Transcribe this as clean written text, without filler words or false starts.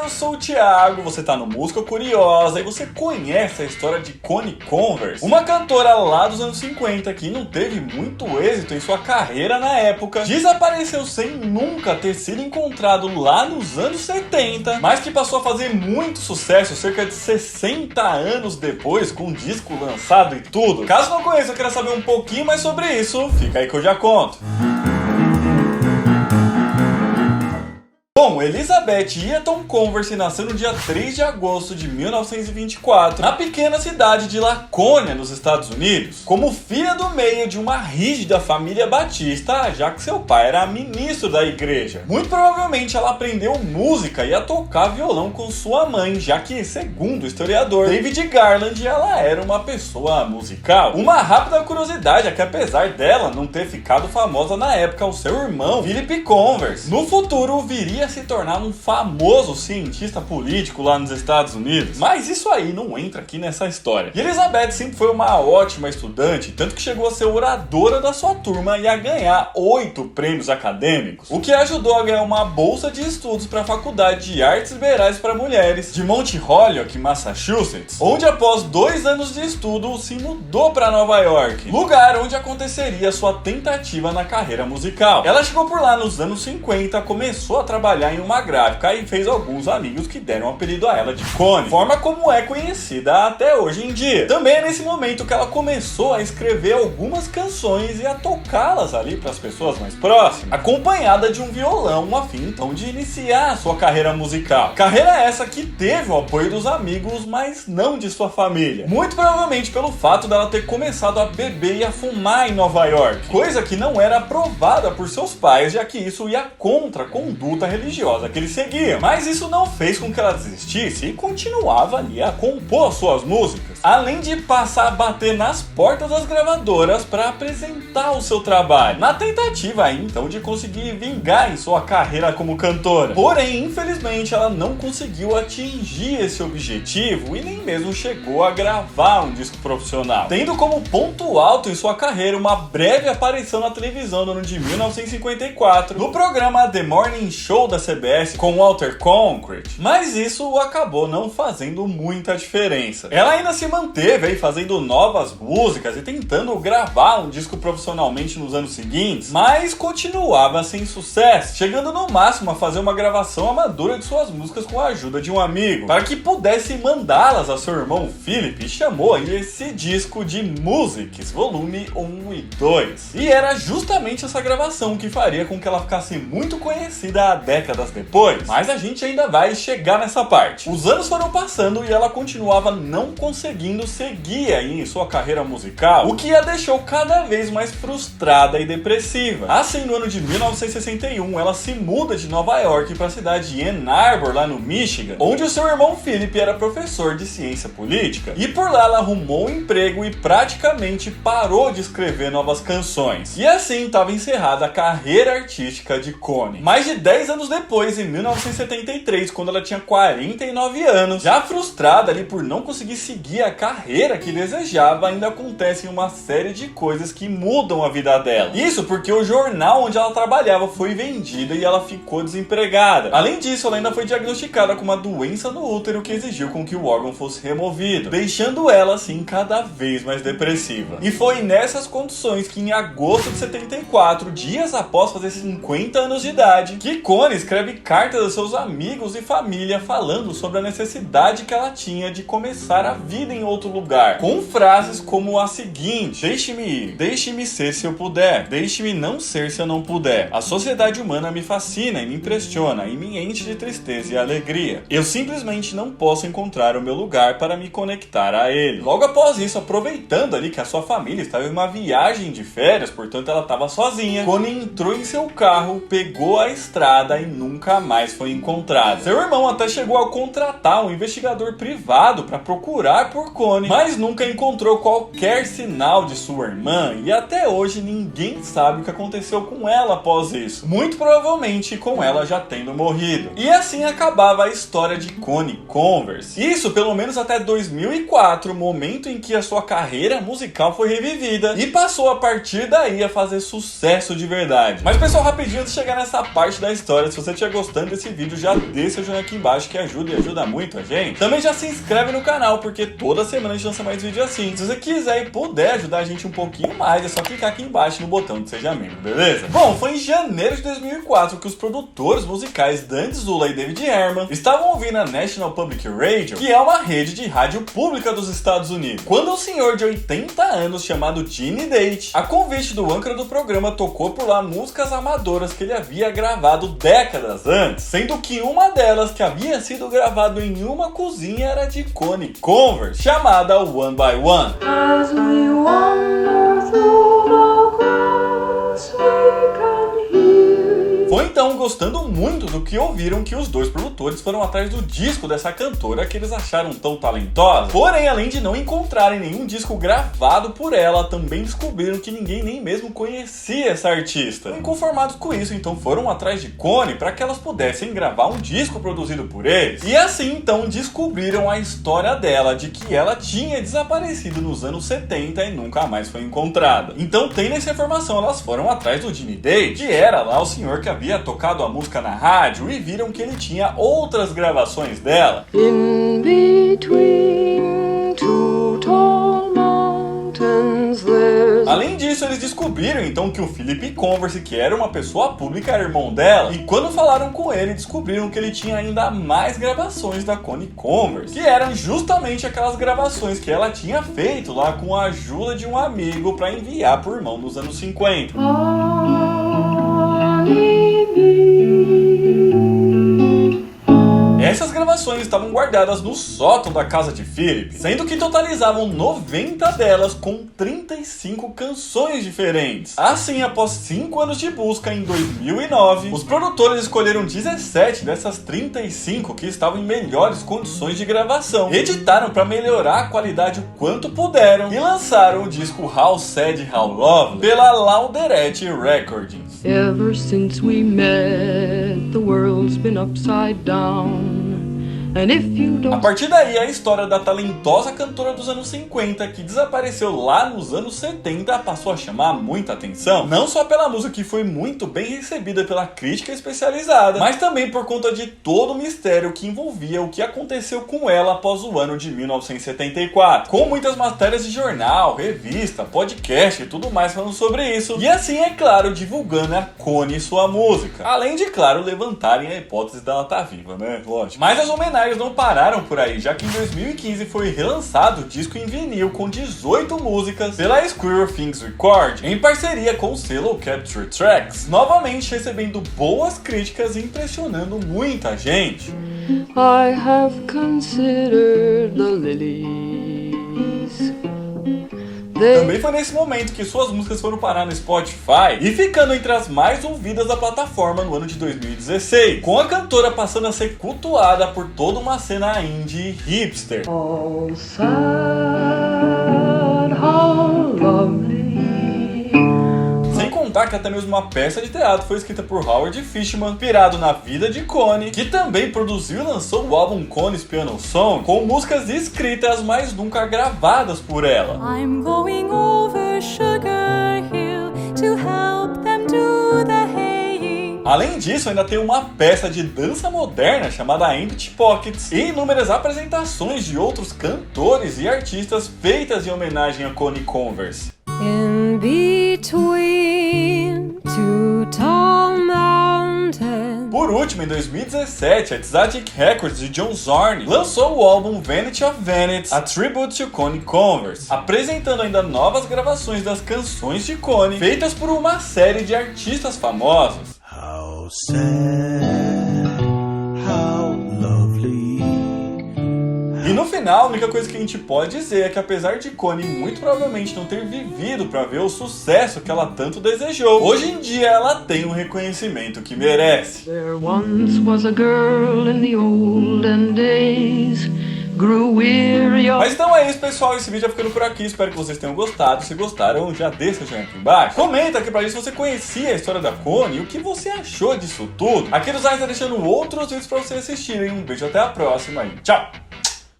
eu sou o Thiago, você tá no Música Curiosa e você conhece a história de Connie Converse, uma cantora lá dos anos 50 que não teve muito êxito em sua carreira na época, desapareceu sem nunca ter sido encontrado lá nos anos 70, mas que passou a fazer muito sucesso cerca de 60 anos depois, com um disco lançado e tudo. Caso não conheça, eu queira saber um pouquinho mais sobre isso, fica aí que eu já conto. Bom, Elizabeth Eaton Converse nasceu no dia 3 de agosto de 1924, na pequena cidade de Laconia, nos Estados Unidos, como filha do meio de uma rígida família batista, já que seu pai era ministro da igreja. Muito provavelmente ela aprendeu música e a tocar violão com sua mãe, já que, segundo o historiador David Garland, ela era uma pessoa musical. Uma rápida curiosidade é que, apesar dela não ter ficado famosa na época, o seu irmão, Philip Converse, no futuro viria se tornar um famoso cientista político lá nos Estados Unidos. Mas isso aí não entra aqui nessa história. E Elizabeth sempre foi uma ótima estudante, tanto que chegou a ser oradora da sua turma e a ganhar 8 prêmios acadêmicos, o que ajudou a ganhar uma bolsa de estudos para a Faculdade de Artes Liberais para Mulheres de Mount Holyoke, Massachusetts, onde após 2 anos de estudo se mudou para Nova York, lugar onde aconteceria sua tentativa na carreira musical. Ela chegou por lá nos anos 50, começou a trabalhar em uma gráfica e fez alguns amigos que deram o apelido a ela de Connie, forma como é conhecida até hoje em dia. Também é nesse momento que ela começou a escrever algumas canções e a tocá-las ali para as pessoas mais próximas, acompanhada de um violão, a fim então de iniciar a sua carreira musical. Carreira essa que teve o apoio dos amigos, mas não de sua família. Muito provavelmente pelo fato dela ter começado a beber e a fumar em Nova York, coisa que não era aprovada por seus pais, já que isso ia contra a conduta religiosa que ele seguia. Mas isso não fez com que ela desistisse e continuava ali a compor suas músicas, além de passar a bater nas portas das gravadoras para apresentar o seu trabalho, na tentativa aí, então de conseguir vingar em sua carreira como cantora. Porém, infelizmente, ela não conseguiu atingir esse objetivo e nem mesmo chegou a gravar um disco profissional, tendo como ponto alto em sua carreira uma breve aparição na televisão no ano de 1954, no programa The Morning Show da CBS com Walter Cronkite, mas isso acabou não fazendo muita diferença. Ela ainda se manteve aí fazendo novas músicas e tentando gravar um disco profissionalmente nos anos seguintes, mas continuava sem sucesso, chegando no máximo a fazer uma gravação amadora de suas músicas com a ajuda de um amigo, para que pudesse mandá-las a seu irmão Philip, e chamou aí esse disco de Musics, volume 1 e 2. E era justamente essa gravação que faria com que ela ficasse muito conhecida há décadas depois, mas a gente ainda vai chegar nessa parte. Os anos foram passando e ela continuava não conseguindo seguir aí em sua carreira musical, o que a deixou cada vez mais frustrada e depressiva. Assim, no ano de 1961, ela se muda de Nova York para a cidade de Ann Arbor, lá no Michigan, onde o seu irmão Philip era professor de ciência política, e por lá ela arrumou um emprego e praticamente parou de escrever novas canções. E assim estava encerrada a carreira artística de Connie. Mais de 10 anos depois, em 1973, quando ela tinha 49 anos, já frustrada ali por não conseguir seguir a carreira que desejava, ainda acontecem uma série de coisas que mudam a vida dela. Isso porque o jornal onde ela trabalhava foi vendido e ela ficou desempregada. Além disso, ela ainda foi diagnosticada com uma doença no útero que exigiu com que o órgão fosse removido, deixando ela assim cada vez mais depressiva. E foi nessas condições que em agosto de 74, dias após fazer 50 anos de idade, que Connie escreve cartas aos seus amigos e família falando sobre a necessidade que ela tinha de começar a vida em outro lugar, com frases como a seguinte: deixe-me ir, deixe-me ser se eu puder, deixe-me não ser se eu não puder. A sociedade humana me fascina e me impressiona e me enche de tristeza e alegria. Eu simplesmente não posso encontrar o meu lugar para me conectar a ele. Logo após isso, aproveitando ali que a sua família estava em uma viagem de férias, portanto ela estava sozinha, Connie entrou em seu carro, pegou a estrada e nunca mais foi encontrada. Seu irmão até chegou a contratar um investigador privado para procurar por por Connie, mas nunca encontrou qualquer sinal de sua irmã e até hoje ninguém sabe o que aconteceu com ela após isso. Muito provavelmente com ela já tendo morrido. E assim acabava a história de Connie Converse. Isso pelo menos até 2004, momento em que a sua carreira musical foi revivida e passou a partir daí a fazer sucesso de verdade. Mas pessoal, rapidinho antes de chegar nessa parte da história, se você estiver gostando desse vídeo, já deixa seu joinha aqui embaixo que ajuda e ajuda muito a gente. Também já se inscreve no canal, porque toda semana a gente lança mais vídeo assim. Se você quiser e puder ajudar a gente um pouquinho mais, é só clicar aqui embaixo no botão de seja membro, beleza? Bom, foi em janeiro de 2004 que os produtores musicais Dan Dzula e David Herman estavam ouvindo a National Public Radio, que é uma rede de rádio pública dos Estados Unidos, quando um senhor de 80 anos chamado Gene Date, a convite do âncora do programa, tocou por lá músicas amadoras que ele havia gravado décadas antes, sendo que uma delas que havia sido gravado em uma cozinha era de Connie Converse, chamada One by One. As we wander through the grass, we can hear. Foi então gostando muito do que ouviram que os dois produtores foram atrás do disco dessa cantora que eles acharam tão talentosa. Porém, além de não encontrarem nenhum disco gravado por ela, também descobriram que ninguém nem mesmo conhecia essa artista. Inconformados com isso, então foram atrás de Connie para que elas pudessem gravar um disco produzido por eles. E assim então descobriram a história dela, de que ela tinha desaparecido nos anos 70 e nunca mais foi encontrada. Então, tendo essa informação, elas foram atrás do Gene Date, que era lá o senhor que havia tocado a música na rádio, e viram que ele tinha outras gravações dela. In between two tall mountains there's... Além disso, eles descobriram então que o Philip Converse, que era uma pessoa pública, era irmão dela, e quando falaram com ele, descobriram que ele tinha ainda mais gravações da Connie Converse, que eram justamente aquelas gravações que ela tinha feito lá com a ajuda de um amigo para enviar pro irmão nos anos 50. Essas gravações estavam guardadas no sótão da casa de Philip, sendo que totalizavam 90 delas com 35 canções diferentes. Assim, após 5 anos de busca, em 2009, os produtores escolheram 17 dessas 35 que estavam em melhores condições de gravação, editaram para melhorar a qualidade o quanto puderam e lançaram o disco How Sad, How Lovely pela Lauderet Recordings. Ever since we met, the world's been upside down. A partir daí, a história da talentosa cantora dos anos 50 que desapareceu lá nos anos 70 passou a chamar muita atenção, não só pela música que foi muito bem recebida pela crítica especializada, mas também por conta de todo o mistério que envolvia o que aconteceu com ela após o ano de 1974, com muitas matérias de jornal, revista, podcast e tudo mais falando sobre isso, e assim, é claro, divulgando a Connie e sua música, além de, claro, levantarem a hipótese dela estar viva, né? Lógico. Mas as homenagens não pararam por aí, já que em 2015 foi relançado o disco em vinil com 18 músicas pela Squirrel Things Recording, em parceria com o selo Capture Tracks, novamente recebendo boas críticas e impressionando muita gente. I have considered the lilies. Também foi nesse momento que suas músicas foram parar no Spotify e ficando entre as mais ouvidas da plataforma no ano de 2016, com a cantora passando a ser cultuada por toda uma cena indie hipster. All sad, how lovely. Sem contar que até mesmo uma peça de teatro foi escrita por Howard Fishman, inspirado na vida de Connie, que também produziu e lançou o álbum Connie's Piano Song, com músicas escritas, mas nunca gravadas por ela. I'm going over Sugar Hill to help them do the haying. Além disso, ainda tem uma peça de dança moderna chamada Empty Pockets e inúmeras apresentações de outros cantores e artistas feitas em homenagem a Connie Converse. In between two tall mountains. Por último, em 2017, a Tzadik Records de John Zorn lançou o álbum Vanity of Vanities, a tribute to Connie Converse, apresentando ainda novas gravações das canções de Connie, feitas por uma série de artistas famosos. How sad, how lovely. E no final, a única coisa que a gente pode dizer é que apesar de Connie muito provavelmente não ter vivido para ver o sucesso que ela tanto desejou, hoje em dia ela tem um reconhecimento que merece. There once was a girl in the olden days grew weary of... Mas então é isso, pessoal, esse vídeo vai ficando por aqui, espero que vocês tenham gostado. Se gostaram, já deixa o joinha aqui embaixo. Comenta aqui pra gente se você conhecia a história da Connie e o que você achou disso tudo. Aqui no Zayas tá deixando outros vídeos pra vocês assistirem. Um beijo, até a próxima e tchau!